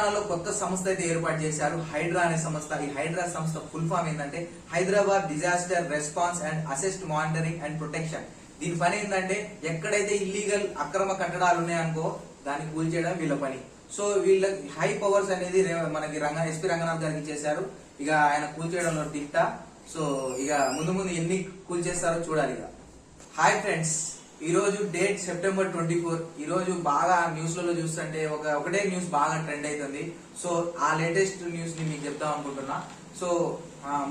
తెలంగాణలో కొత్త సంస్థ అయితే ఏర్పాటు చేశారు, హైడ్రా అనే సంస్థ. ఈ హైడ్రా సంస్థ ఫుల్ ఫామ్ ఏంటంటే Hyderabad disaster response and asset monitoring and protection. దీని పని ఏంటంటే ఎక్కడైతే ఇల్లీగల్ అక్రమ కట్టడాలు ఉన్నాయనుకో దాన్ని కూల్చేయడం వీళ్ళ పని. సో వీళ్ళ హై పవర్స్ అనేది మనకి ఎస్పీ రంగనాథ్ గారికి ఇచ్చేశారు. ఇక ఆయన కూల్చేయడంలో తిట్టా. సో ఇక ముందు ముందు ఎన్ని కూల్చేస్తారో చూడాలి. ఇక హాయ్ ఫ్రెండ్స్, ఈ రోజు డేట్ సెప్టెంబర్ 24. ఈ రోజు బాగా న్యూస్ లలో చూస్తుంటే ఒకటే న్యూస్ బాగా ట్రెండ్ అవుతుంది. సో ఆ లేటెస్ట్ న్యూస్ ని మీకు చెప్తాం అనుకుంటున్నా. సో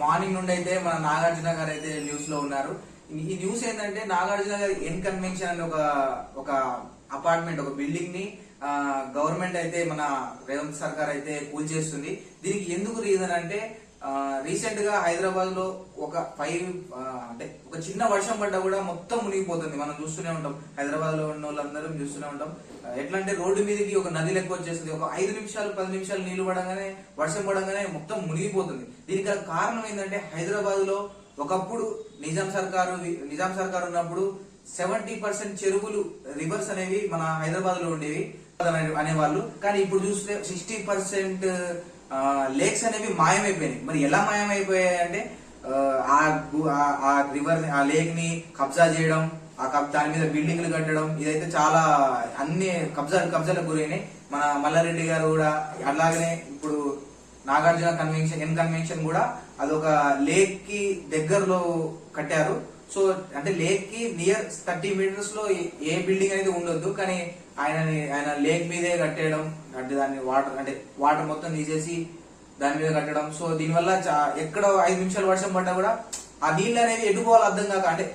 మార్నింగ్ నుండి అయితే మన నాగార్జున గారు అయితే న్యూస్ లో ఉన్నారు. ఈ న్యూస్ ఏంటంటే నాగార్జున గారి ఎన్ కన్వెన్షన్ అనే ఒక అపార్ట్మెంట్, ఒక బిల్డింగ్ ని గవర్నమెంట్ అయితే మన రేవంత్ సర్కార్ అయితే కూల్చేస్తుంది. దీనికి ఎందుకు రీజన్ అంటే రీసెంట్ గా హైదరాబాద్ లో ఒక చిన్న వర్షం పడ్డా కూడా మొత్తం మునిగిపోతుంది. మనం చూస్తూనే ఉంటాం, హైదరాబాద్ లో ఉన్న వాళ్ళందరం చూస్తూనే ఉంటాం. ఎట్లా అంటే రోడ్డు మీదకి ఒక నది లెక్క వచ్చేస్తుంది. ఒక 5 నిమిషాలు 10 నిమిషాలు నీళ్లు పడంగానే, వర్షం పడంగానే మొత్తం మునిగిపోతుంది. దీనికి కారణం ఏంటంటే హైదరాబాద్ లో ఒకప్పుడు నిజాం సర్కారు ఉన్నప్పుడు 70% చెరువులు, రివర్స్ అనేవి మన హైదరాబాద్ లో ఉండేవి అనేవాళ్ళు. కానీ ఇప్పుడు చూస్తే 60% లేక్స్ అనేవి మాయమైపోయినాయి. మరి ఎలా మాయమైపోయాయి అంటే ఆ రివర్, ఆ లేక్ ని కబ్జా చేయడం, దాని మీద బిల్డింగ్లు కట్టడం, ఇదైతే చాలా అన్ని కబ్జాలకు గురైనాయి. మన మల్లారెడ్డి గారు కూడా అలాగనే ఇప్పుడు నాగార్జున ఎన్ కన్వెన్షన్ కూడా అదొక లేక్ కి దగ్గరలో కట్టారు. సో అంటే లేక్ కి నియర్ 30 మీటర్స్ లో ఏ బిల్డింగ్ అనేది ఉండొద్దు, కానీ ఆయన లేక్ మీదే కట్టేయడం, అంటే దాన్ని వాటర్ మొత్తం తీసేసి దాని మీద కట్టడం. సో దీనివల్ల ఎక్కడ 5 నిమిషాలు వర్షం పడ్డా కూడా ఆ నీళ్ళు అనేది ఎటుపోవాలో అర్థం కాక, అంటే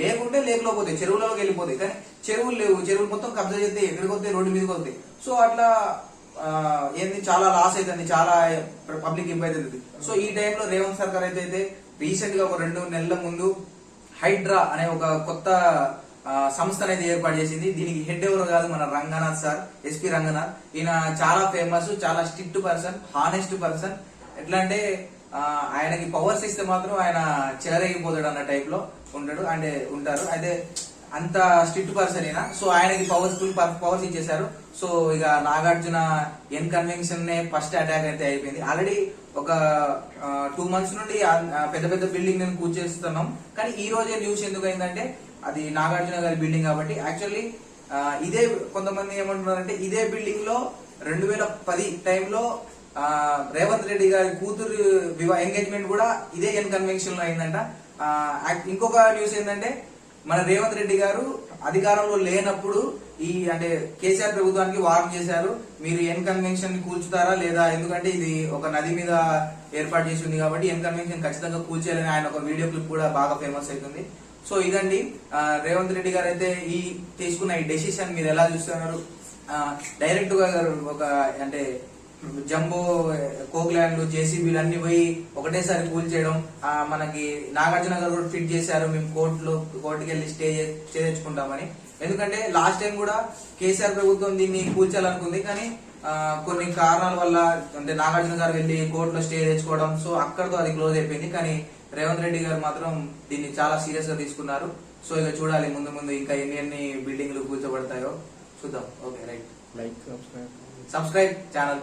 లేకుంటే లేక్ లో పోతాయి, చెరువులోకి వెళ్ళిపోతాయి. కానీ చెరువులు లేవు, చెరువులు మొత్తం కబ్జా చేస్తే ఎక్కడికి వస్తాయి, రోడ్డు మీదకి వస్తాయి. సో అట్లా ఏంది చాలా లాస్ అవుతుంది, చాలా పబ్లిక్ ఇబ్బంది అవుతుంది. సో ఈ టైంలో రేవంత్ సర్కార్ అయితే రీసెంట్ గా ఒక 2 నెలల ముందు హైడ్రా అనే ఒక కొత్త సంస్థ అనేది ఏర్పాటు చేసింది. దీనికి హెడ్ ఎవరు కాదు, మన రంగనాథ్ సార్, ఎస్పీ రంగనాథ్. ఈయన చాలా ఫేమస్, చాలా స్ట్రిక్ట్ పర్సన్, హానెస్ట్ పర్సన్. ఎట్లా అంటే ఆయనకి పవర్స్ ఇస్తే మాత్రం ఆయన చెలరేగిపోతాడు అన్న టైప్ లో ఉంటారు. అయితే అంత స్ట్రిక్ట్ పర్సన్ అయినా. సో ఆయనకి పవర్స్ ఇచ్చేశారు. సో ఇక నాగార్జున ఎన్ కన్వెన్షన్ నే ఫస్ట్ అటాక్ అయితే అయిపోయింది. ఆల్రెడీ ఒక 2 మంత్స్ నుండి పెద్ద పెద్ద బిల్డింగ్ నేను కూల్చేస్తున్నాం. కానీ ఈ రోజే న్యూస్ ఎందుకు అయిందంటే అది నాగార్జున గారి బిల్డింగ్ కాబట్టి. యాక్చువల్లీ ఇదే కొంతమంది ఏమంటున్నారంటే ఇదే బిల్డింగ్ లో 2010 టైంలో రేవంత్ రెడ్డి గారి కూతురు ఎంగేజ్మెంట్ కూడా ఇదే ఎన్ కన్వెన్షన్ లో అయిందంట. ఇంకొక న్యూస్ ఏంటంటే మన రేవంత్ రెడ్డి గారు అధికారంలో లేనప్పుడు అంటే కేసీఆర్ ప్రభుత్వానికి వార్న్ చేశారు, మీరు ఎన్ కన్వెన్షన్ కూల్చుతారా లేదా, ఎందుకంటే ఇది ఒక నది మీద ఏర్పాటు చేసి ఉంది కాబట్టి ఎన్ కన్వెన్షన్ ఖచ్చితంగా కూల్చేయాలని ఆయన ఒక వీడియో క్లిప్ కూడా బాగా ఫేమస్ అవుతుంది. సో ఇదండి రేవంత్ రెడ్డి గారు అయితే తీసుకున్న ఈ డెసిషన్ మీరు ఎలా చూస్తున్నారు? డైరెక్ట్ గా అంటే జంబో కోక్లాండ్లు, జేసీబీలు అన్ని పోయి ఒకటేసారి కూల్చేయడం. మనకి నాగార్జున గారు కూడా ఫిట్ చేశారు, మేము కోర్టుకి వెళ్ళి స్టే తెచ్చుకుంటామని. ఎందుకంటే లాస్ట్ టైం కూడా కేసీఆర్ ప్రభుత్వం దీన్ని కూల్చాలనుకుంది, కానీ కొన్ని కారణాల వల్ల అంటే నాగార్జున గారు వెళ్ళి కోర్టులో స్టే తెచ్చుకోవడం, సో అక్కడతో అది క్లోజ్ అయిపోయింది. కానీ రేవంత్ రెడ్డి గారు మాత్రం దీన్ని చాలా సీరియస్ గా తీసుకున్నారు. సో ఇక చూడాలి ముందు ఇంకా ఎన్ని బిల్డింగ్లు కూల్చబడతాయో చూద్దాం. Okay, right, like subscribe channel.